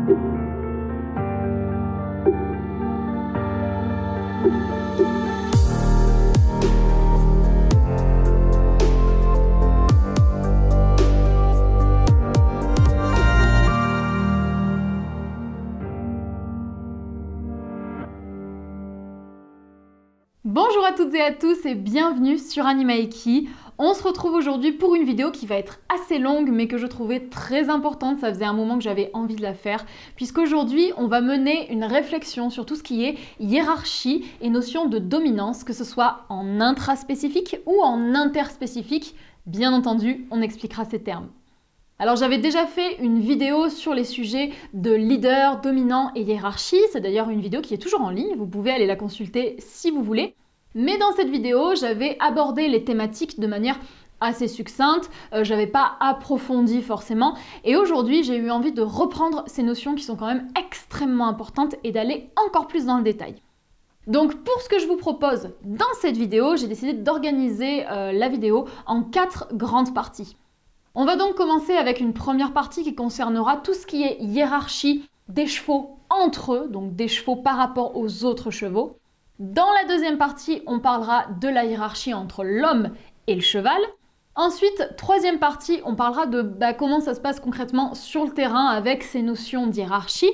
Bonjour à toutes et à tous et bienvenue sur Animaeki. On se retrouve aujourd'hui pour une vidéo qui va être assez longue mais que je trouvais très importante. Ça faisait un moment que j'avais envie de la faire puisqu'aujourd'hui on va mener une réflexion sur tout ce qui est hiérarchie et notion de dominance, que ce soit en intraspécifique ou en interspécifique. Bien entendu, on expliquera ces termes. Alors j'avais déjà fait une vidéo sur les sujets de leader, dominant et hiérarchie. C'est d'ailleurs une vidéo qui est toujours en ligne, vous pouvez aller la consulter si vous voulez. Mais dans cette vidéo, j'avais abordé les thématiques de manière assez succincte, j'avais pas approfondi forcément, et aujourd'hui j'ai eu envie de reprendre ces notions qui sont quand même extrêmement importantes et d'aller encore plus dans le détail. Donc pour ce que je vous propose dans cette vidéo, j'ai décidé d'organiser la vidéo en 4 grandes parties. On va donc commencer avec une première partie qui concernera tout ce qui est hiérarchie des chevaux entre eux, donc des chevaux par rapport aux autres chevaux. Dans la deuxième partie, on parlera de la hiérarchie entre l'homme et le cheval. Ensuite, troisième partie, on parlera de comment ça se passe concrètement sur le terrain avec ces notions d'hiérarchie.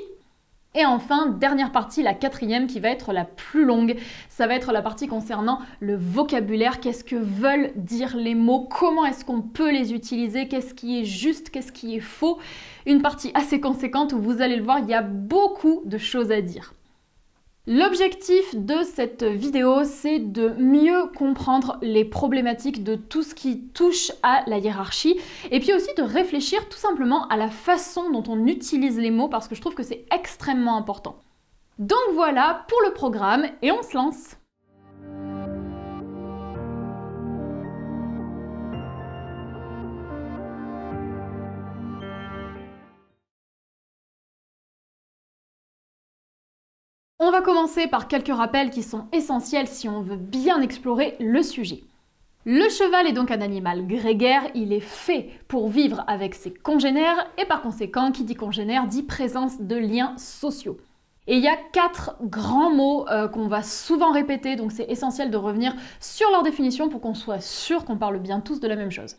Et enfin, dernière partie, la quatrième qui va être la plus longue, ça va être la partie concernant le vocabulaire, qu'est-ce que veulent dire les mots, comment est-ce qu'on peut les utiliser, qu'est-ce qui est juste, qu'est-ce qui est faux. Une partie assez conséquente où vous allez le voir, il y a beaucoup de choses à dire. L'objectif de cette vidéo, c'est de mieux comprendre les problématiques de tout ce qui touche à la hiérarchie et puis aussi de réfléchir tout simplement à la façon dont on utilise les mots parce que je trouve que c'est extrêmement important. Donc voilà pour le programme et on se lance! On va commencer par quelques rappels qui sont essentiels si on veut bien explorer le sujet. Le cheval est donc un animal grégaire, il est fait pour vivre avec ses congénères et par conséquent, qui dit congénère dit présence de liens sociaux. Et il y a 4 grands mots qu'on va souvent répéter, donc c'est essentiel de revenir sur leur définition pour qu'on soit sûr qu'on parle bien tous de la même chose.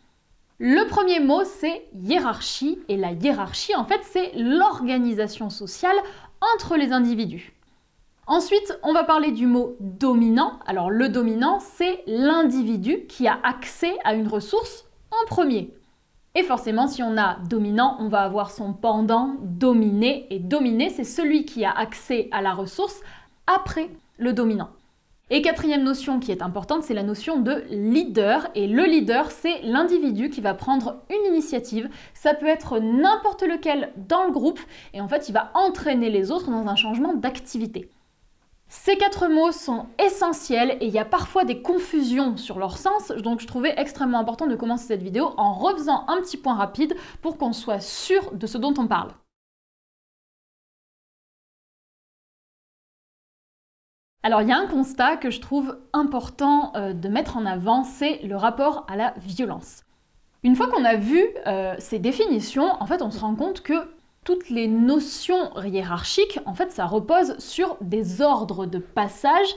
Le premier mot, c'est hiérarchie, et la hiérarchie, en fait, c'est l'organisation sociale entre les individus. Ensuite, on va parler du mot dominant. Alors le dominant, c'est l'individu qui a accès à une ressource en premier. Et forcément, si on a dominant, on va avoir son pendant dominé. Et dominé, c'est celui qui a accès à la ressource après le dominant. Et quatrième notion qui est importante, c'est la notion de leader. Et le leader, c'est l'individu qui va prendre une initiative. Ça peut être n'importe lequel dans le groupe. Et en fait, il va entraîner les autres dans un changement d'activité. Ces 4 mots sont essentiels et il y a parfois des confusions sur leur sens, donc je trouvais extrêmement important de commencer cette vidéo en refaisant un petit point rapide pour qu'on soit sûr de ce dont on parle. Alors il y a un constat que je trouve important de mettre en avant, c'est le rapport à la violence. Une fois qu'on a vu ces définitions, en fait on se rend compte que toutes les notions hiérarchiques, en fait, ça repose sur des ordres de passage.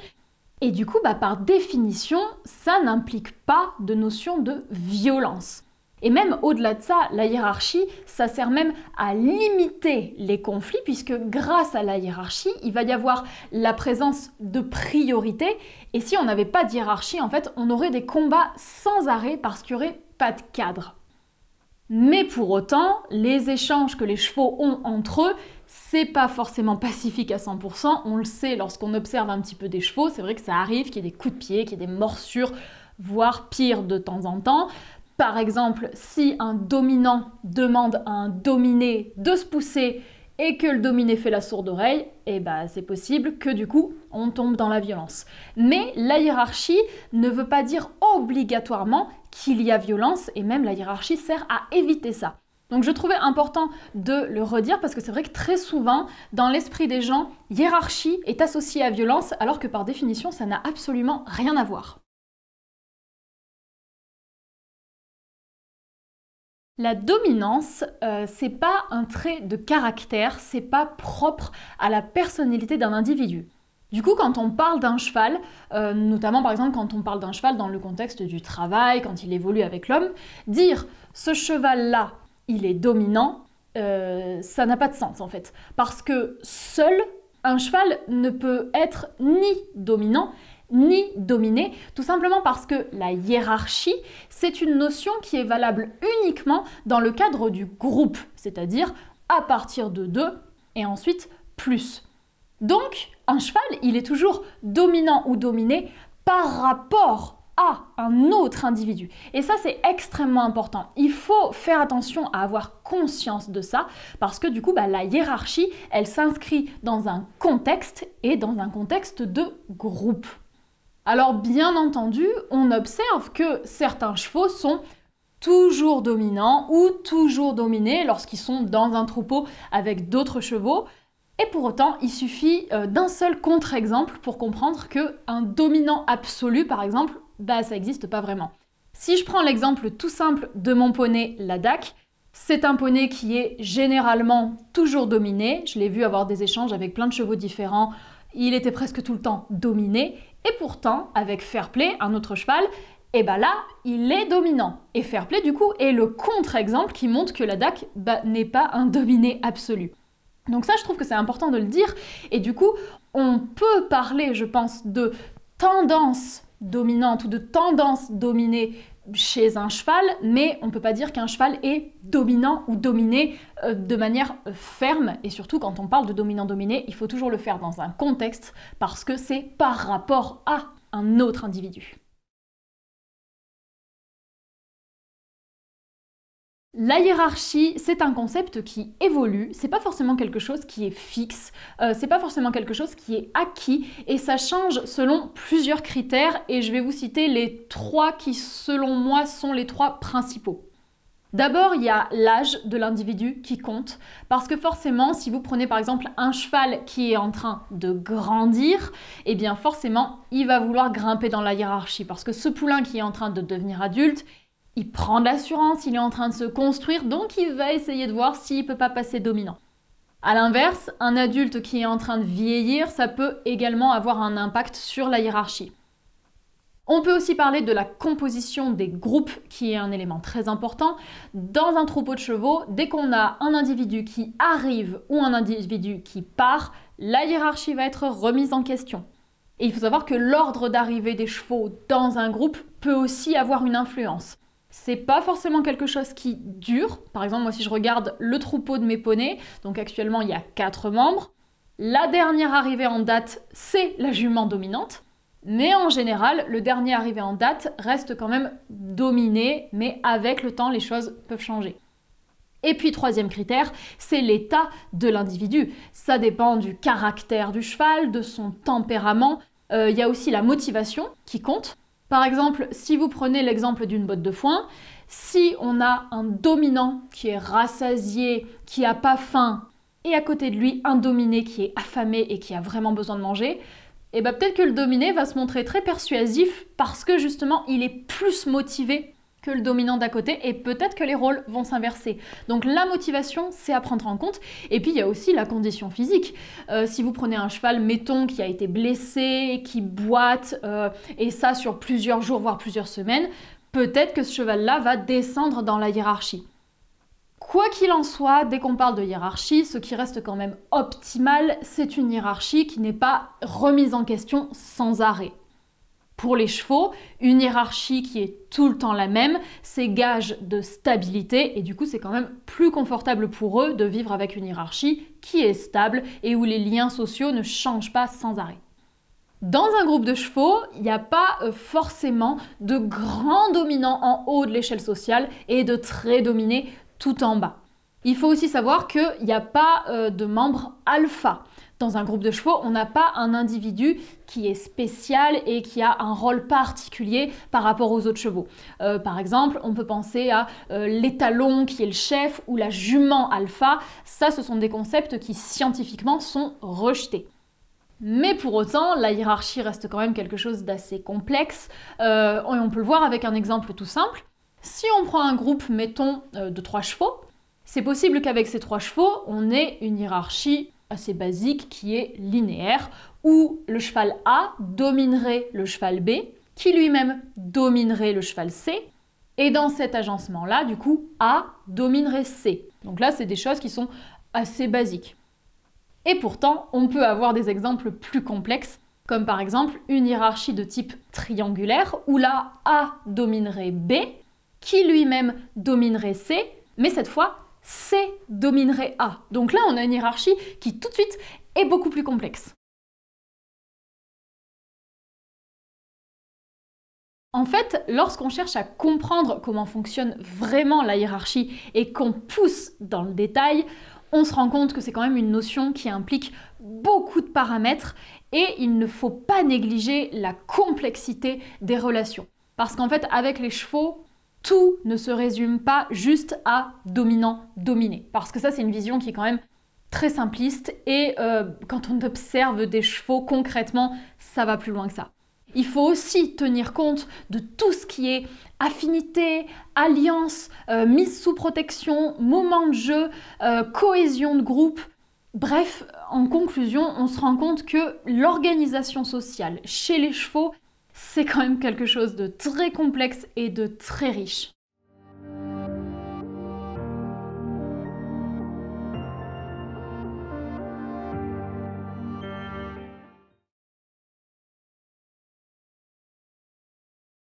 Et du coup, par définition, ça n'implique pas de notion de violence. Et même au-delà de ça, la hiérarchie, ça sert même à limiter les conflits, puisque grâce à la hiérarchie, il va y avoir la présence de priorité. Et si on n'avait pas de hiérarchie, en fait, on aurait des combats sans arrêt parce qu'il n'y aurait pas de cadre. Mais pour autant, les échanges que les chevaux ont entre eux, c'est pas forcément pacifique à 100%. On le sait lorsqu'on observe un petit peu des chevaux, c'est vrai que ça arrive qu'il y ait des coups de pied, qu'il y ait des morsures, voire pire de temps en temps. Par exemple, si un dominant demande à un dominé de se pousser et que le dominé fait la sourde oreille, c'est possible que du coup, on tombe dans la violence. Mais la hiérarchie ne veut pas dire obligatoirement qu'il y a violence, et même la hiérarchie sert à éviter ça. Donc je trouvais important de le redire parce que c'est vrai que très souvent, dans l'esprit des gens, hiérarchie est associée à violence, alors que par définition, ça n'a absolument rien à voir. La dominance, c'est pas un trait de caractère, c'est pas propre à la personnalité d'un individu. Du coup, quand on parle d'un cheval, notamment par exemple quand on parle d'un cheval dans le contexte du travail, quand il évolue avec l'homme, dire ce cheval-là, il est dominant, ça n'a pas de sens en fait. Parce que seul, un cheval ne peut être ni dominant, ni dominé, tout simplement parce que la hiérarchie, c'est une notion qui est valable uniquement dans le cadre du groupe, c'est-à-dire à partir de 2 et ensuite plus. Donc, un cheval, il est toujours dominant ou dominé par rapport à un autre individu. Et ça, c'est extrêmement important. Il faut faire attention à avoir conscience de ça, parce que du coup, la hiérarchie, elle s'inscrit dans un contexte et dans un contexte de groupe. Alors bien entendu, on observe que certains chevaux sont toujours dominants ou toujours dominés lorsqu'ils sont dans un troupeau avec d'autres chevaux. Et pour autant, il suffit d'un seul contre-exemple pour comprendre qu'un dominant absolu, par exemple, ça n'existe pas vraiment. Si je prends l'exemple tout simple de mon poney Ladakh, c'est un poney qui est généralement toujours dominé. Je l'ai vu avoir des échanges avec plein de chevaux différents. Il était presque tout le temps dominé. Et pourtant, avec Fairplay, un autre cheval, là, il est dominant. Et Fairplay, du coup, est le contre-exemple qui montre que Ladakh n'est pas un dominé absolu. Donc ça, je trouve que c'est important de le dire. Et du coup, on peut parler, je pense, de tendance dominante ou de tendance dominée chez un cheval, mais on ne peut pas dire qu'un cheval est dominant ou dominé de manière ferme. Et surtout, quand on parle de dominant-dominé, il faut toujours le faire dans un contexte parce que c'est par rapport à un autre individu. La hiérarchie, c'est un concept qui évolue, c'est pas forcément quelque chose qui est fixe, c'est pas forcément quelque chose qui est acquis et ça change selon plusieurs critères et je vais vous citer les 3 qui selon moi sont les 3 principaux. D'abord, il y a l'âge de l'individu qui compte parce que forcément, si vous prenez par exemple un cheval qui est en train de grandir, eh bien forcément, il va vouloir grimper dans la hiérarchie parce que ce poulain qui est en train de devenir adulte, il prend de l'assurance, il est en train de se construire, donc il va essayer de voir s'il ne peut pas passer dominant. A l'inverse, un adulte qui est en train de vieillir, ça peut également avoir un impact sur la hiérarchie. On peut aussi parler de la composition des groupes, qui est un élément très important. Dans un troupeau de chevaux, dès qu'on a un individu qui arrive ou un individu qui part, la hiérarchie va être remise en question. Et il faut savoir que l'ordre d'arrivée des chevaux dans un groupe peut aussi avoir une influence. C'est pas forcément quelque chose qui dure. Par exemple, moi si je regarde le troupeau de mes poneys, donc actuellement il y a 4 membres, la dernière arrivée en date, c'est la jument dominante. Mais en général, le dernier arrivé en date reste quand même dominé, mais avec le temps, les choses peuvent changer. Et puis, 3e critère, c'est l'état de l'individu. Ça dépend du caractère du cheval, de son tempérament. Il y a aussi la motivation qui compte. Par exemple, si vous prenez l'exemple d'une botte de foin, si on a un dominant qui est rassasié, qui n'a pas faim, et à côté de lui un dominé qui est affamé et qui a vraiment besoin de manger, et peut-être que le dominé va se montrer très persuasif parce que justement il est plus motivé que le dominant d'à côté et peut-être que les rôles vont s'inverser. Donc la motivation, c'est à prendre en compte. Et puis il y a aussi la condition physique. Si vous prenez un cheval, mettons, qui a été blessé, qui boite, et ça sur plusieurs jours, voire plusieurs semaines, peut-être que ce cheval-là va descendre dans la hiérarchie. Quoi qu'il en soit, dès qu'on parle de hiérarchie, ce qui reste quand même optimal, c'est une hiérarchie qui n'est pas remise en question sans arrêt. Pour les chevaux, une hiérarchie qui est tout le temps la même, c'est gage de stabilité et du coup c'est quand même plus confortable pour eux de vivre avec une hiérarchie qui est stable et où les liens sociaux ne changent pas sans arrêt. Dans un groupe de chevaux, il n'y a pas forcément de grands dominants en haut de l'échelle sociale et de très dominés tout en bas. Il faut aussi savoir qu'il n'y a pas de membres alpha. Dans un groupe de chevaux, on n'a pas un individu qui est spécial et qui a un rôle particulier par rapport aux autres chevaux. Par exemple, on peut penser à l'étalon qui est le chef ou la jument alpha. Ça, ce sont des concepts qui scientifiquement sont rejetés. Mais pour autant, la hiérarchie reste quand même quelque chose d'assez complexe. Et on peut le voir avec un exemple tout simple. Si on prend un groupe, mettons, de 3 chevaux, c'est possible qu'avec ces 3 chevaux, on ait une hiérarchie assez basique qui est linéaire, où le cheval A dominerait le cheval B, qui lui-même dominerait le cheval C, et dans cet agencement-là, du coup, A dominerait C. Donc là, c'est des choses qui sont assez basiques. Et pourtant, on peut avoir des exemples plus complexes, comme par exemple une hiérarchie de type triangulaire, où là, A dominerait B, qui lui-même dominerait C, mais cette fois, C dominerait A. Donc là, on a une hiérarchie qui tout de suite est beaucoup plus complexe. En fait, lorsqu'on cherche à comprendre comment fonctionne vraiment la hiérarchie et qu'on pousse dans le détail, on se rend compte que c'est quand même une notion qui implique beaucoup de paramètres et il ne faut pas négliger la complexité des relations. Parce qu'en fait, avec les chevaux, tout ne se résume pas juste à dominant-dominé. Parce que ça, c'est une vision qui est quand même très simpliste et quand on observe des chevaux concrètement, ça va plus loin que ça. Il faut aussi tenir compte de tout ce qui est affinité, alliance, mise sous protection, moment de jeu, cohésion de groupe. Bref, en conclusion, on se rend compte que l'organisation sociale chez les chevaux, c'est quand même quelque chose de très complexe et de très riche.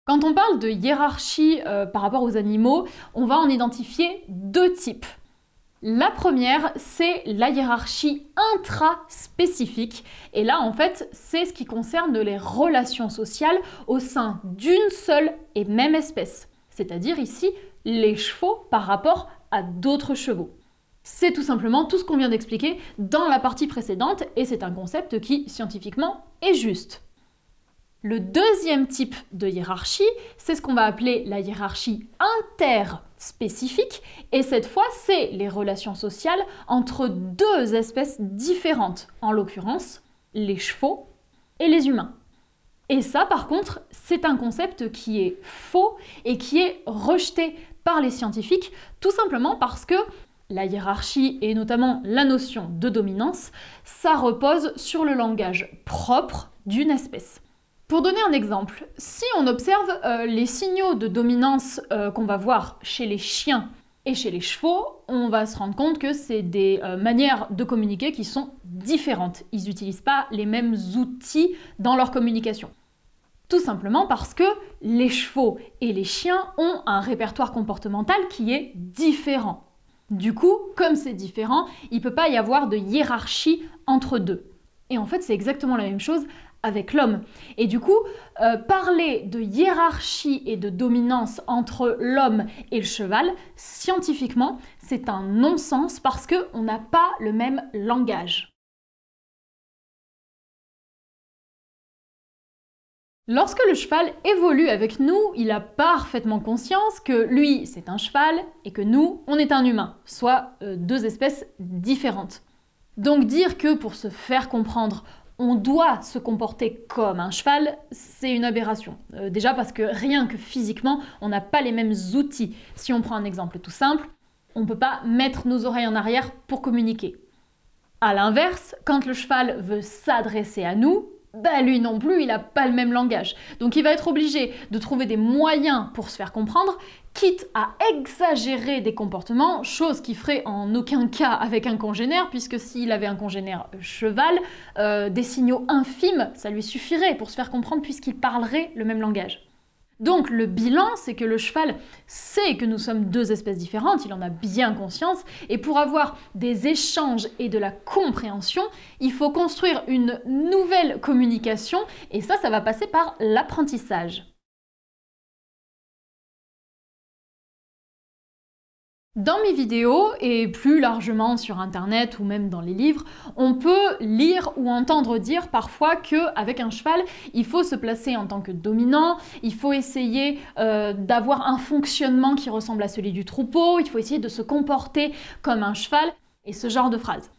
Quand on parle de hiérarchie par rapport aux animaux, on va en identifier 2 types. La première, c'est la hiérarchie intraspécifique. Et là, en fait, c'est ce qui concerne les relations sociales au sein d'une seule et même espèce. C'est-à-dire ici, les chevaux par rapport à d'autres chevaux. C'est tout simplement tout ce qu'on vient d'expliquer dans la partie précédente et c'est un concept qui, scientifiquement, est juste. Le deuxième type de hiérarchie, c'est ce qu'on va appeler la hiérarchie interspécifique, et cette fois, c'est les relations sociales entre 2 espèces différentes, en l'occurrence les chevaux et les humains. Et ça, par contre, c'est un concept qui est faux et qui est rejeté par les scientifiques, tout simplement parce que la hiérarchie et notamment la notion de dominance, ça repose sur le langage propre d'une espèce. Pour donner un exemple, si on observe les signaux de dominance qu'on va voir chez les chiens et chez les chevaux, on va se rendre compte que c'est des manières de communiquer qui sont différentes. Ils n'utilisent pas les mêmes outils dans leur communication. Tout simplement parce que les chevaux et les chiens ont un répertoire comportemental qui est différent. Du coup, comme c'est différent, il ne peut pas y avoir de hiérarchie entre deux. Et en fait, c'est exactement la même chose avec l'homme. Et du coup, parler de hiérarchie et de dominance entre l'homme et le cheval, scientifiquement, c'est un non-sens parce qu'on n'a pas le même langage. Lorsque le cheval évolue avec nous, il a parfaitement conscience que lui, c'est un cheval et que nous, on est un humain, soit 2 espèces différentes. Donc dire que pour se faire comprendre, on doit se comporter comme un cheval, c'est une aberration. Déjà parce que rien que physiquement, on n'a pas les mêmes outils. Si on prend un exemple tout simple, on ne peut pas mettre nos oreilles en arrière pour communiquer. A l'inverse, quand le cheval veut s'adresser à nous, lui non plus, il n'a pas le même langage. Donc il va être obligé de trouver des moyens pour se faire comprendre, quitte à exagérer des comportements, chose qu'il ferait en aucun cas avec un congénère, puisque s'il avait un congénère cheval, des signaux infimes, ça lui suffirait pour se faire comprendre puisqu'il parlerait le même langage. Donc le bilan, c'est que le cheval sait que nous sommes 2 espèces différentes, il en a bien conscience, et pour avoir des échanges et de la compréhension, il faut construire une nouvelle communication, et ça va passer par l'apprentissage. Dans mes vidéos, et plus largement sur internet ou même dans les livres, on peut lire ou entendre dire parfois qu'avec un cheval, il faut se placer en tant que dominant, il faut essayer d'avoir un fonctionnement qui ressemble à celui du troupeau, il faut essayer de se comporter comme un cheval, et ce genre de phrases.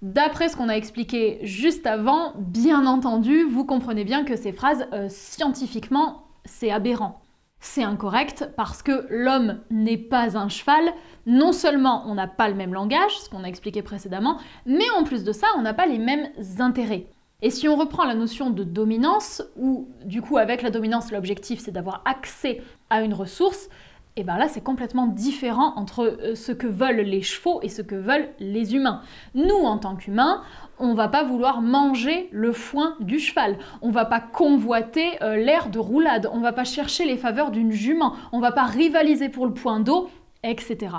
D'après ce qu'on a expliqué juste avant, bien entendu, vous comprenez bien que ces phrases, scientifiquement, c'est aberrant. c'est incorrect parce que l'homme n'est pas un cheval. Non seulement on n'a pas le même langage, ce qu'on a expliqué précédemment, mais en plus de ça, on n'a pas les mêmes intérêts. Et si on reprend la notion de dominance, où du coup avec la dominance, l'objectif c'est d'avoir accès à une ressource, et bien là c'est complètement différent entre ce que veulent les chevaux et ce que veulent les humains. Nous en tant qu'humains, on va pas vouloir manger le foin du cheval, on va pas convoiter l'air de roulade, on va pas chercher les faveurs d'une jument, on va pas rivaliser pour le point d'eau, etc.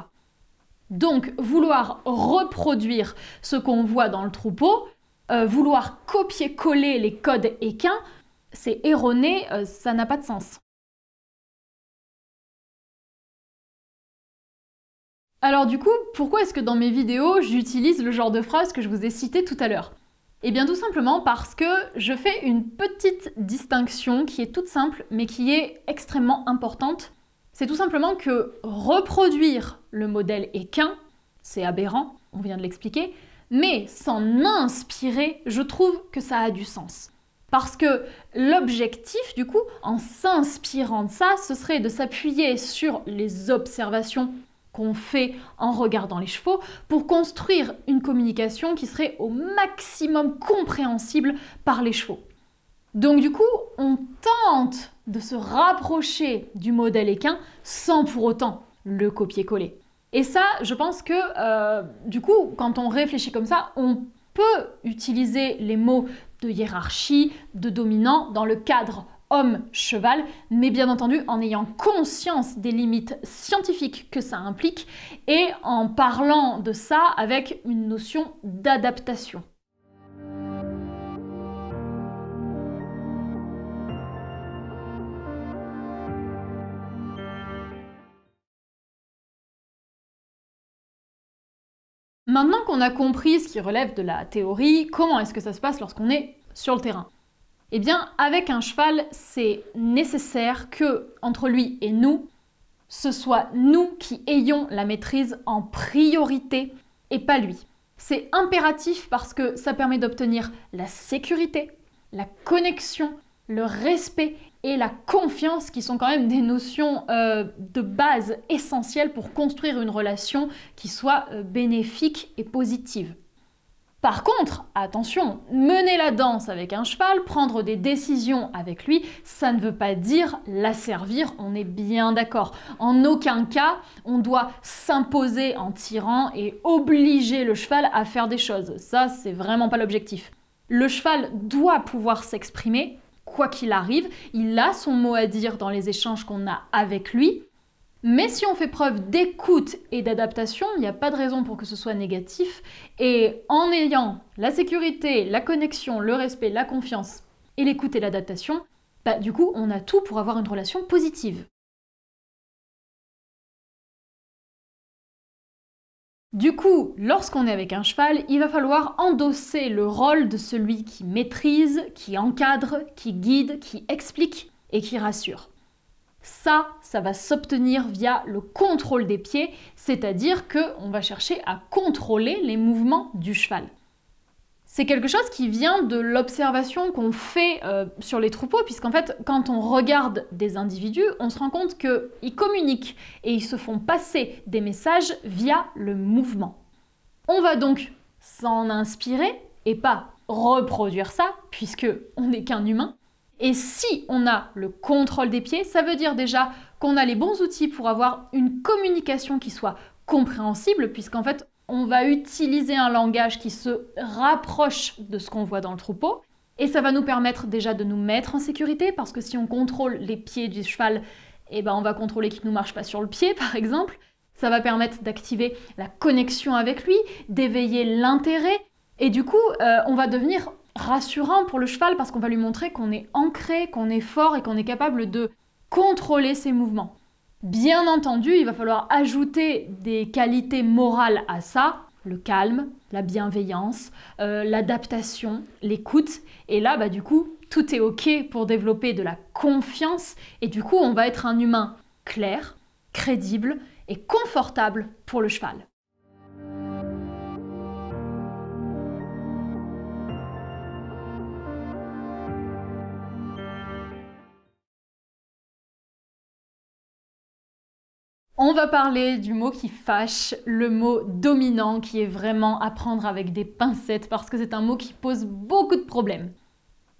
Donc vouloir reproduire ce qu'on voit dans le troupeau, vouloir copier-coller les codes équins, c'est erroné, ça n'a pas de sens. Alors du coup, pourquoi est-ce que dans mes vidéos, j'utilise le genre de phrase que je vous ai cité tout à l'heure? Eh bien tout simplement parce que je fais une petite distinction qui est toute simple, mais qui est extrêmement importante. C'est tout simplement que reproduire le modèle équin, c'est aberrant, on vient de l'expliquer, mais s'en inspirer, je trouve que ça a du sens. Parce que l'objectif, du coup, en s'inspirant de ça, ce serait de s'appuyer sur les observations qu'on fait en regardant les chevaux pour construire une communication qui serait au maximum compréhensible par les chevaux. Donc du coup, on tente de se rapprocher du modèle équin sans pour autant le copier-coller. Et ça, je pense que du coup, quand on réfléchit comme ça, on peut utiliser les mots de hiérarchie, de dominant dans le cadre homme-cheval, mais bien entendu en ayant conscience des limites scientifiques que ça implique et en parlant de ça avec une notion d'adaptation. Maintenant qu'on a compris ce qui relève de la théorie, comment est-ce que ça se passe lorsqu'on est sur le terrain? Eh bien, avec un cheval, c'est nécessaire que, entre lui et nous, ce soit nous qui ayons la maîtrise en priorité et pas lui. C'est impératif parce que ça permet d'obtenir la sécurité, la connexion, le respect et la confiance qui sont quand même des notions de base essentielles pour construire une relation qui soit bénéfique et positive. Par contre, attention, mener la danse avec un cheval, prendre des décisions avec lui, ça ne veut pas dire l'asservir, on est bien d'accord. En aucun cas, on doit s'imposer en tirant et obliger le cheval à faire des choses. Ça, c'est vraiment pas l'objectif. Le cheval doit pouvoir s'exprimer, quoi qu'il arrive, il a son mot à dire dans les échanges qu'on a avec lui. Mais si on fait preuve d'écoute et d'adaptation, il n'y a pas de raison pour que ce soit négatif. Et en ayant la sécurité, la connexion, le respect, la confiance et l'écoute et l'adaptation, bah, du coup, on a tout pour avoir une relation positive. Du coup, lorsqu'on est avec un cheval, il va falloir endosser le rôle de celui qui maîtrise, qui encadre, qui guide, qui explique et qui rassure. Ça va s'obtenir via le contrôle des pieds, c'est-à-dire qu'on va chercher à contrôler les mouvements du cheval. C'est quelque chose qui vient de l'observation qu'on fait sur les troupeaux, puisqu'en fait, quand on regarde des individus, on se rend compte qu'ils communiquent et ils se font passer des messages via le mouvement. On va donc s'en inspirer et pas reproduire ça, puisque on n'est qu'un humain. Et si on a le contrôle des pieds, ça veut dire déjà qu'on a les bons outils pour avoir une communication qui soit compréhensible, puisqu'en fait, on va utiliser un langage qui se rapproche de ce qu'on voit dans le troupeau. Et ça va nous permettre déjà de nous mettre en sécurité, parce que si on contrôle les pieds du cheval, eh ben on va contrôler qu'il ne nous marche pas sur le pied, par exemple. Ça va permettre d'activer la connexion avec lui, d'éveiller l'intérêt. Et du coup, on va devenir rassurant pour le cheval parce qu'on va lui montrer qu'on est ancré, qu'on est fort et qu'on est capable de contrôler ses mouvements. Bien entendu, il va falloir ajouter des qualités morales à ça, le calme, la bienveillance, l'adaptation, l'écoute. Et là, bah, du coup, tout est OK pour développer de la confiance. Et du coup, on va être un humain clair, crédible et confortable pour le cheval. On va parler du mot qui fâche, le mot dominant, qui est vraiment à prendre avec des pincettes parce que c'est un mot qui pose beaucoup de problèmes.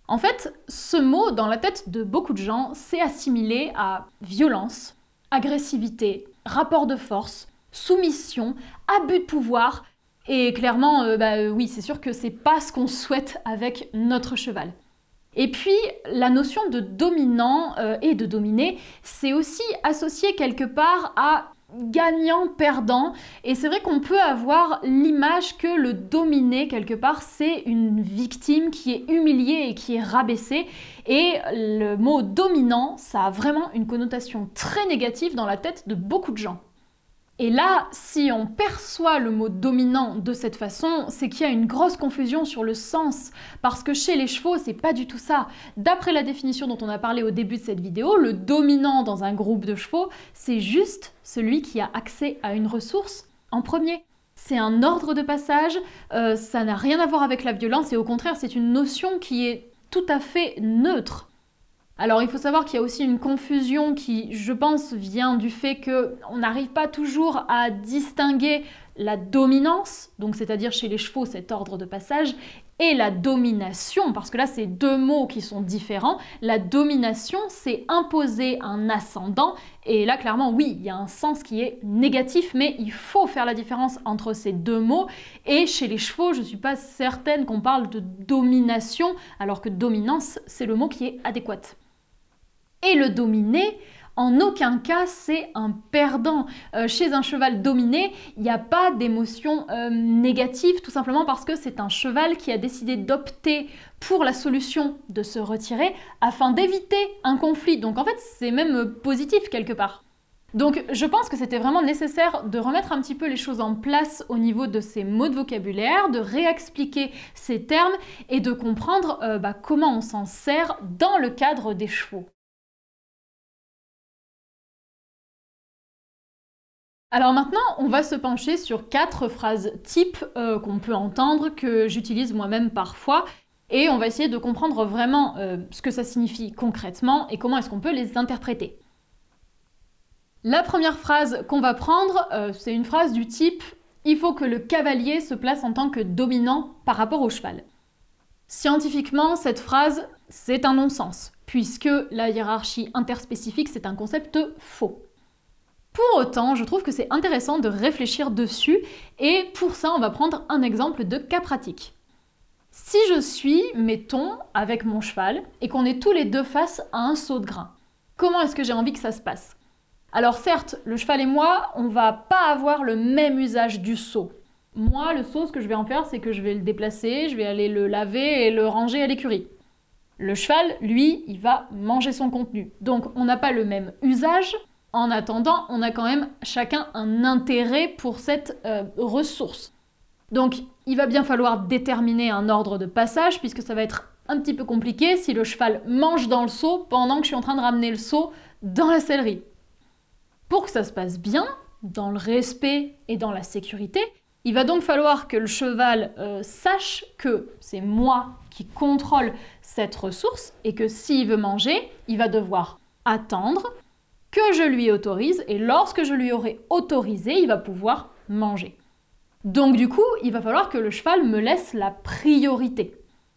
En fait, ce mot, dans la tête de beaucoup de gens, c'est assimilé à violence, agressivité, rapport de force, soumission, abus de pouvoir. Et clairement, oui, c'est sûr que c'est pas ce qu'on souhaite avec notre cheval. Et puis, la notion de dominant et de dominé, c'est aussi associé quelque part à gagnant-perdant. Et c'est vrai qu'on peut avoir l'image que le dominé, quelque part, c'est une victime qui est humiliée et qui est rabaissée. Et le mot dominant, ça a vraiment une connotation très négative dans la tête de beaucoup de gens. Et là, si on perçoit le mot dominant de cette façon, c'est qu'il y a une grosse confusion sur le sens, parce que chez les chevaux, c'est pas du tout ça. D'après la définition dont on a parlé au début de cette vidéo, le dominant dans un groupe de chevaux, c'est juste celui qui a accès à une ressource en premier. C'est un ordre de passage, ça n'a rien à voir avec la violence, et au contraire, c'est une notion qui est tout à fait neutre. Alors il faut savoir qu'il y a aussi une confusion qui, je pense, vient du fait qu'on n'arrive pas toujours à distinguer la dominance, donc c'est-à-dire chez les chevaux cet ordre de passage, et la domination, parce que là c'est deux mots qui sont différents. La domination, c'est imposer un ascendant, et là clairement oui, il y a un sens qui est négatif, mais il faut faire la différence entre ces deux mots, et chez les chevaux, je ne suis pas certaine qu'on parle de domination, alors que dominance, c'est le mot qui est adéquat. Et le dominé, en aucun cas, c'est un perdant. Chez un cheval dominé, il n'y a pas d'émotion négative, tout simplement parce que c'est un cheval qui a décidé d'opter pour la solution de se retirer afin d'éviter un conflit. Donc en fait, c'est même positif quelque part. Donc je pense que c'était vraiment nécessaire de remettre un petit peu les choses en place au niveau de ces mots de vocabulaire, de réexpliquer ces termes et de comprendre comment on s'en sert dans le cadre des chevaux. Alors maintenant, on va se pencher sur 4 phrases types qu'on peut entendre, que j'utilise moi-même parfois, et on va essayer de comprendre vraiment ce que ça signifie concrètement et comment est-ce qu'on peut les interpréter. La première phrase qu'on va prendre, c'est une phrase du type « Il faut que le cavalier se place en tant que dominant par rapport au cheval ». Scientifiquement, cette phrase, c'est un non-sens, puisque la hiérarchie interspécifique, c'est un concept faux. Pour autant, je trouve que c'est intéressant de réfléchir dessus et pour ça, on va prendre un exemple de cas pratique. Si je suis, mettons, avec mon cheval et qu'on est tous les deux face à un seau de grain, comment est-ce que j'ai envie que ça se passe? Alors certes, le cheval et moi, on va pas avoir le même usage du seau. Moi, le seau, ce que je vais en faire, c'est que je vais le déplacer, je vais aller le laver et le ranger à l'écurie. Le cheval, lui, il va manger son contenu. Donc on n'a pas le même usage. En attendant, on a quand même chacun un intérêt pour cette ressource. Donc, il va bien falloir déterminer un ordre de passage, puisque ça va être un petit peu compliqué si le cheval mange dans le seau pendant que je suis en train de ramener le seau dans la sellerie. Pour que ça se passe bien, dans le respect et dans la sécurité, il va donc falloir que le cheval sache que c'est moi qui contrôle cette ressource et que s'il veut manger, il va devoir attendre que je lui autorise, et lorsque je lui aurai autorisé, il va pouvoir manger. Donc du coup, il va falloir que le cheval me laisse la priorité.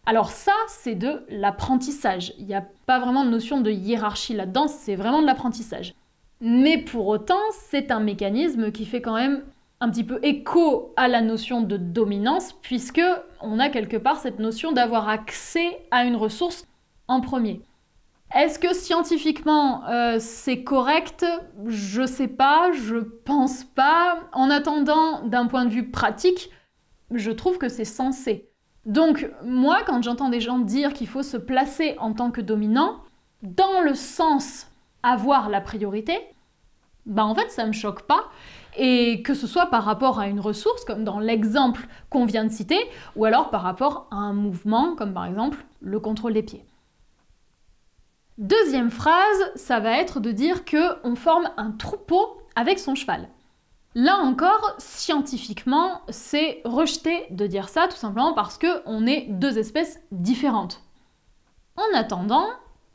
Alors ça, c'est de l'apprentissage. Il n'y a pas vraiment de notion de hiérarchie là-dedans, c'est vraiment de l'apprentissage. Mais pour autant, c'est un mécanisme qui fait quand même un petit peu écho à la notion de dominance, puisque on a quelque part cette notion d'avoir accès à une ressource en premier. Est-ce que scientifiquement c'est correct? Je sais pas, je pense pas. En attendant, d'un point de vue pratique, je trouve que c'est sensé. Donc moi, quand j'entends des gens dire qu'il faut se placer en tant que dominant, dans le sens avoir la priorité, en fait ça me choque pas. Et que ce soit par rapport à une ressource, comme dans l'exemple qu'on vient de citer, ou alors par rapport à un mouvement, comme par exemple le contrôle des pieds. Deuxième phrase, ça va être de dire qu'on forme un troupeau avec son cheval. Là encore, scientifiquement, c'est rejeté de dire ça, tout simplement parce qu'on est deux espèces différentes. En attendant,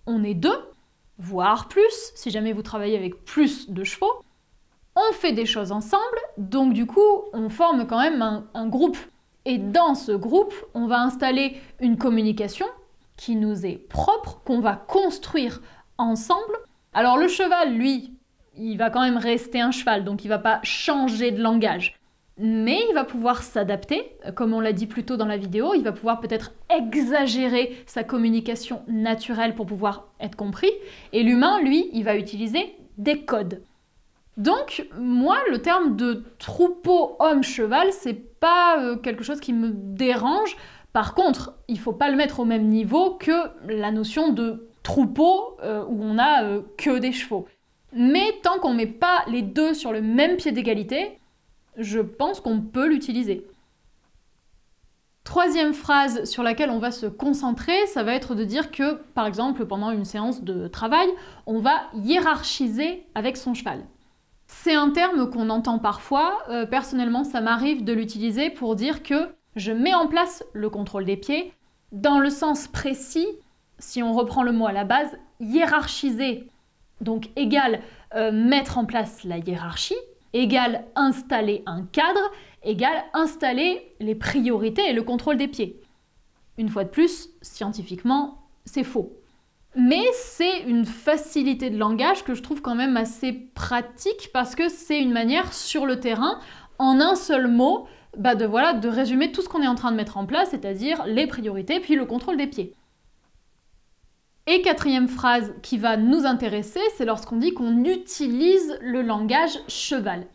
on est deux, voire plus, si jamais vous travaillez avec plus de chevaux. On fait des choses ensemble, donc du coup, on forme quand même un groupe. Et dans ce groupe, on va installer une communication qui nous est propre, qu'on va construire ensemble. Alors le cheval, lui, il va quand même rester un cheval, donc il ne va pas changer de langage. Mais il va pouvoir s'adapter, comme on l'a dit plus tôt dans la vidéo, il va pouvoir peut-être exagérer sa communication naturelle pour pouvoir être compris. Et l'humain, lui, il va utiliser des codes. Donc, moi, le terme de troupeau homme-cheval, c'est pas quelque chose qui me dérange. Par contre, il faut pas le mettre au même niveau que la notion de troupeau où on a que des chevaux. Mais tant qu'on met pas les deux sur le même pied d'égalité, je pense qu'on peut l'utiliser. Troisième phrase sur laquelle on va se concentrer, ça va être de dire que, par exemple, pendant une séance de travail, on va hiérarchiser avec son cheval. C'est un terme qu'on entend parfois. Personnellement, ça m'arrive de l'utiliser pour dire que je mets en place le contrôle des pieds. Dans le sens précis, si on reprend le mot à la base, hiérarchiser, donc égale mettre en place la hiérarchie, égale installer un cadre, égale installer les priorités et le contrôle des pieds. Une fois de plus, scientifiquement, c'est faux. Mais c'est une facilité de langage que je trouve quand même assez pratique parce que c'est une manière sur le terrain, en un seul mot, de résumer tout ce qu'on est en train de mettre en place, c'est-à-dire les priorités puis le contrôle des pieds. Et quatrième phrase qui va nous intéresser, c'est lorsqu'on dit qu'on utilise le langage cheval.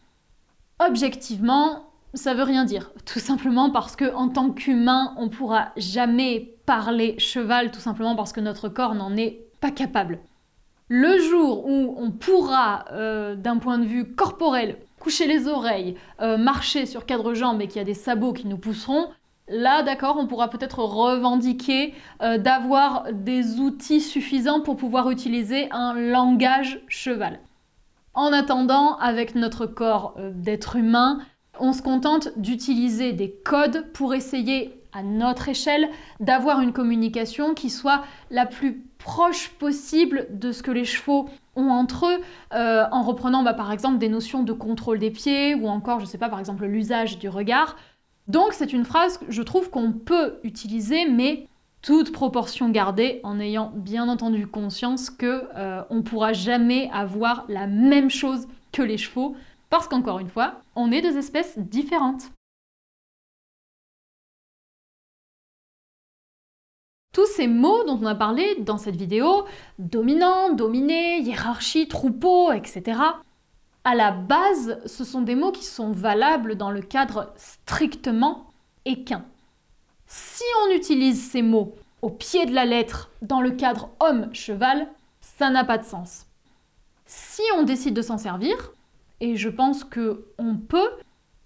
Objectivement, ça veut rien dire, tout simplement parce qu'en tant qu'humain, on ne pourra jamais parler cheval, tout simplement parce que notre corps n'en est pas capable. Le jour où on pourra, d'un point de vue corporel, coucher les oreilles, marcher sur quatre jambes et qu'il y a des sabots qui nous pousseront, là, d'accord, on pourra peut-être revendiquer d'avoir des outils suffisants pour pouvoir utiliser un langage cheval. En attendant, avec notre corps d'être humain, on se contente d'utiliser des codes pour essayer, à notre échelle, d'avoir une communication qui soit la plus proche possible de ce que les chevaux ont entre eux, en reprenant par exemple des notions de contrôle des pieds ou encore, je sais pas, par exemple l'usage du regard. Donc c'est une phrase, je trouve, qu'on peut utiliser, mais toute proportion gardée, en ayant bien entendu conscience que on pourra jamais avoir la même chose que les chevaux, parce qu'encore une fois, on est deux espèces différentes. Tous ces mots dont on a parlé dans cette vidéo, dominant, dominé, hiérarchie, troupeau, etc., à la base, ce sont des mots qui sont valables dans le cadre strictement équin. Si on utilise ces mots au pied de la lettre dans le cadre homme-cheval, ça n'a pas de sens. Si on décide de s'en servir, et je pense qu'on peut,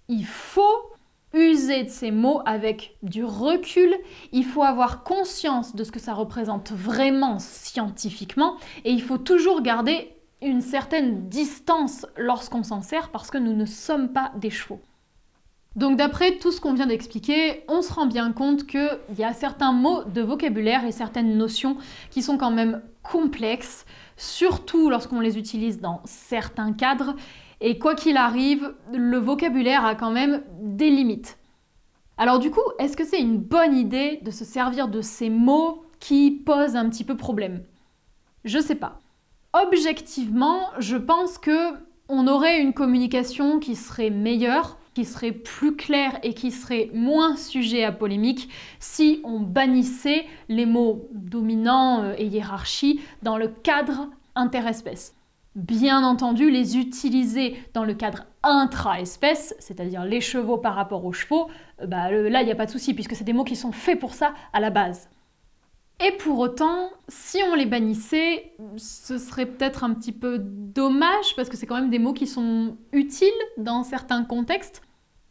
il faut user de ces mots avec du recul, il faut avoir conscience de ce que ça représente vraiment scientifiquement, et il faut toujours garder une certaine distance lorsqu'on s'en sert parce que nous ne sommes pas des chevaux. Donc d'après tout ce qu'on vient d'expliquer, on se rend bien compte qu'il y a certains mots de vocabulaire et certaines notions qui sont quand même complexes, surtout lorsqu'on les utilise dans certains cadres. Et quoi qu'il arrive, le vocabulaire a quand même des limites. Alors du coup, est-ce que c'est une bonne idée de se servir de ces mots qui posent un petit peu problème? Je sais pas. Objectivement, je pense que on aurait une communication qui serait meilleure, qui serait plus claire et qui serait moins sujet à polémique si on bannissait les mots dominant et hiérarchie dans le cadre interespèce. Bien entendu, les utiliser dans le cadre intra-espèce, c'est-à-dire les chevaux par rapport aux chevaux, là, il n'y a pas de souci, puisque c'est des mots qui sont faits pour ça à la base. Et pour autant, si on les bannissait, ce serait peut-être un petit peu dommage, parce que c'est quand même des mots qui sont utiles dans certains contextes.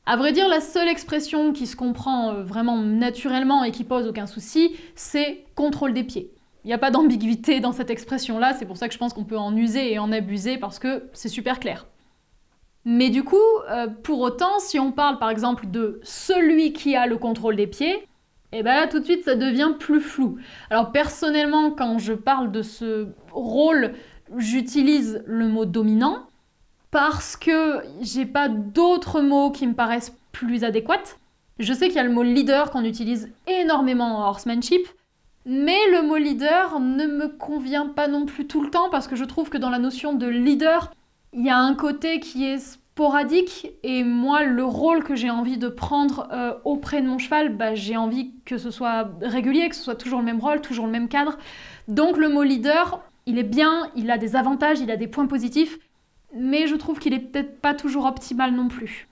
À vrai dire, la seule expression qui se comprend vraiment naturellement et qui pose aucun souci, c'est « contrôle des pieds ». Il n'y a pas d'ambiguïté dans cette expression-là, c'est pour ça que je pense qu'on peut en user et en abuser, parce que c'est super clair. Mais du coup, pour autant, si on parle par exemple de « celui qui a le contrôle des pieds », et bien là, tout de suite, ça devient plus flou. Alors personnellement, quand je parle de ce rôle, j'utilise le mot dominant. parce que j'ai pas d'autres mots qui me paraissent plus adéquats. Je sais qu'il y a le mot leader qu'on utilise énormément en horsemanship, mais le mot leader ne me convient pas non plus tout le temps parce que je trouve que dans la notion de leader, il y a un côté qui est sporadique et moi, le rôle que j'ai envie de prendre auprès de mon cheval, j'ai envie que ce soit régulier, que ce soit toujours le même rôle, toujours le même cadre. Donc le mot leader, il est bien, il a des avantages, il a des points positifs, mais je trouve qu'il est peut-être pas toujours optimal non plus.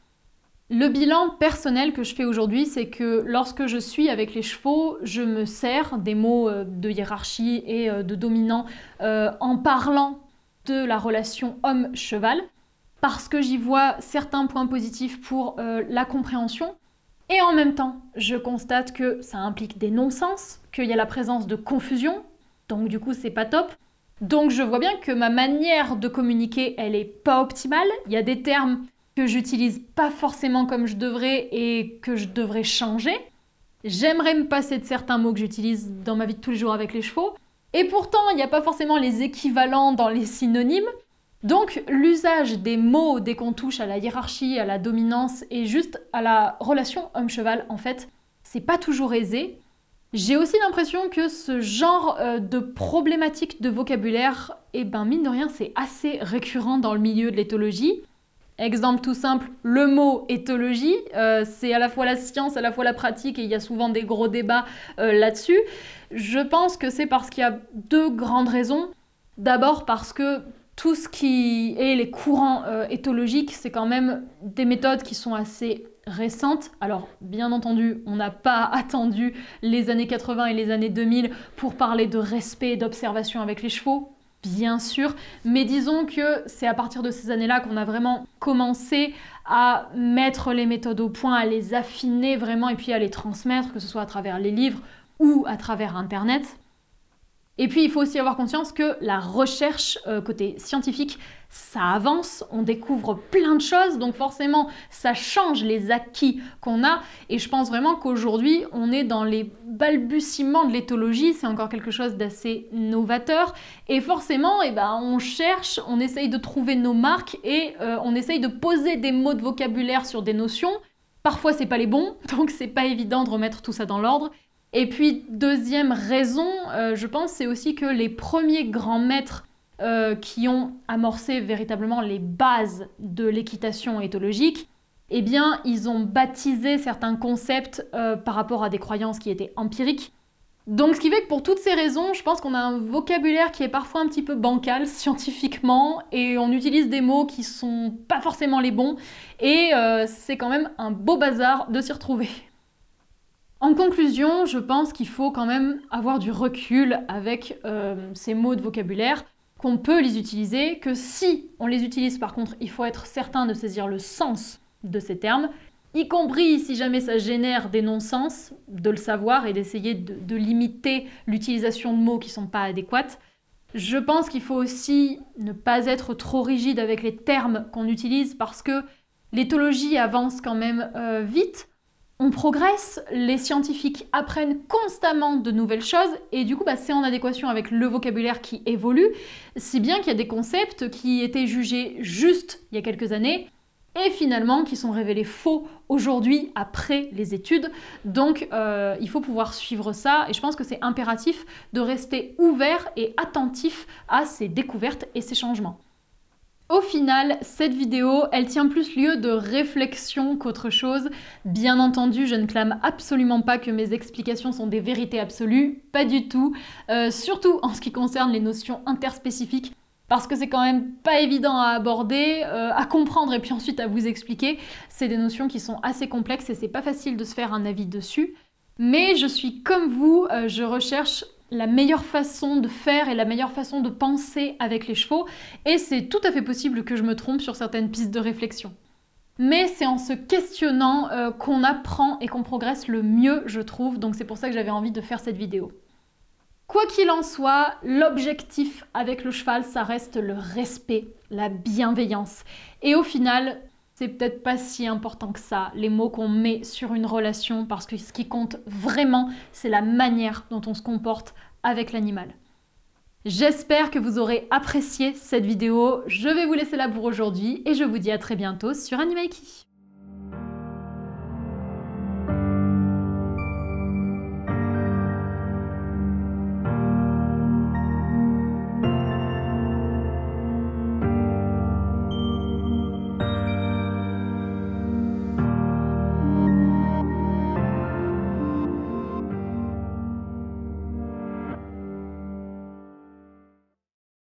Le bilan personnel que je fais aujourd'hui, c'est que lorsque je suis avec les chevaux, je me sers des mots de hiérarchie et de dominant en parlant de la relation homme-cheval, parce que j'y vois certains points positifs pour la compréhension. Et en même temps, je constate que ça implique des non-sens, qu'il y a la présence de confusion, donc du coup c'est pas top. Donc je vois bien que ma manière de communiquer, elle est pas optimale. Il y a des termes que j'utilise pas forcément comme je devrais et que je devrais changer. J'aimerais me passer de certains mots que j'utilise dans ma vie de tous les jours avec les chevaux. Et pourtant, il n'y a pas forcément les équivalents dans les synonymes. Donc l'usage des mots dès qu'on touche à la hiérarchie, à la dominance et juste à la relation homme-cheval, en fait, c'est pas toujours aisé. J'ai aussi l'impression que ce genre de problématique de vocabulaire, mine de rien, c'est assez récurrent dans le milieu de l'éthologie. Exemple tout simple, le mot éthologie, c'est à la fois la science, à la fois la pratique, et il y a souvent des gros débats là-dessus. Je pense que c'est parce qu'il y a deux grandes raisons. D'abord parce que tout ce qui est les courants éthologiques, c'est quand même des méthodes qui sont assez récentes. Alors, bien entendu, on n'a pas attendu les années 80 et les années 2000 pour parler de respect et d'observation avec les chevaux, bien sûr, mais disons que c'est à partir de ces années-là qu'on a vraiment commencé à mettre les méthodes au point, à les affiner vraiment et puis à les transmettre, que ce soit à travers les livres ou à travers Internet. Et puis, il faut aussi avoir conscience que la recherche côté scientifique, ça avance, on découvre plein de choses, donc forcément, ça change les acquis qu'on a. Et je pense vraiment qu'aujourd'hui, on est dans les balbutiements de l'éthologie, c'est encore quelque chose d'assez novateur. Et forcément, on cherche, on essaye de trouver nos marques et on essaye de poser des mots de vocabulaire sur des notions. Parfois, c'est pas les bons, donc c'est pas évident de remettre tout ça dans l'ordre. Et puis, deuxième raison, je pense, c'est aussi que les premiers grands maîtres qui ont amorcé véritablement les bases de l'équitation éthologique, ils ont baptisé certains concepts par rapport à des croyances qui étaient empiriques. Donc, ce qui fait que pour toutes ces raisons, je pense qu'on a un vocabulaire qui est parfois un petit peu bancal scientifiquement et on utilise des mots qui sont pas forcément les bons et c'est quand même un beau bazar de s'y retrouver. En conclusion, je pense qu'il faut quand même avoir du recul avec ces mots de vocabulaire, qu'on peut les utiliser, que si on les utilise par contre, il faut être certain de saisir le sens de ces termes, y compris si jamais ça génère des non-sens, de le savoir et d'essayer de limiter l'utilisation de mots qui ne sont pas adéquats. Je pense qu'il faut aussi ne pas être trop rigide avec les termes qu'on utilise parce que l'éthologie avance quand même vite. On progresse, les scientifiques apprennent constamment de nouvelles choses et du coup c'est en adéquation avec le vocabulaire qui évolue, si bien qu'il y a des concepts qui étaient jugés justes il y a quelques années et finalement qui sont révélés faux aujourd'hui après les études. Donc il faut pouvoir suivre ça et je pense que c'est impératif de rester ouvert et attentif à ces découvertes et ces changements. Au final, cette vidéo, elle tient plus lieu de réflexion qu'autre chose. Bien entendu, je ne clame absolument pas que mes explications sont des vérités absolues, pas du tout. Surtout en ce qui concerne les notions interspécifiques, parce que c'est quand même pas évident à aborder, à comprendre et puis ensuite à vous expliquer. C'est des notions qui sont assez complexes et c'est pas facile de se faire un avis dessus. Mais je suis comme vous, je recherche la meilleure façon de faire et la meilleure façon de penser avec les chevaux et c'est tout à fait possible que je me trompe sur certaines pistes de réflexion. Mais c'est en se questionnant qu'on apprend et qu'on progresse le mieux, je trouve, donc c'est pour ça que j'avais envie de faire cette vidéo. Quoi qu'il en soit, l'objectif avec le cheval, ça reste le respect, la bienveillance. Et au final, c'est peut-être pas si important que ça, les mots qu'on met sur une relation, parce que ce qui compte vraiment, c'est la manière dont on se comporte avec l'animal. J'espère que vous aurez apprécié cette vidéo. Je vais vous laisser là pour aujourd'hui et je vous dis à très bientôt sur Animaiki.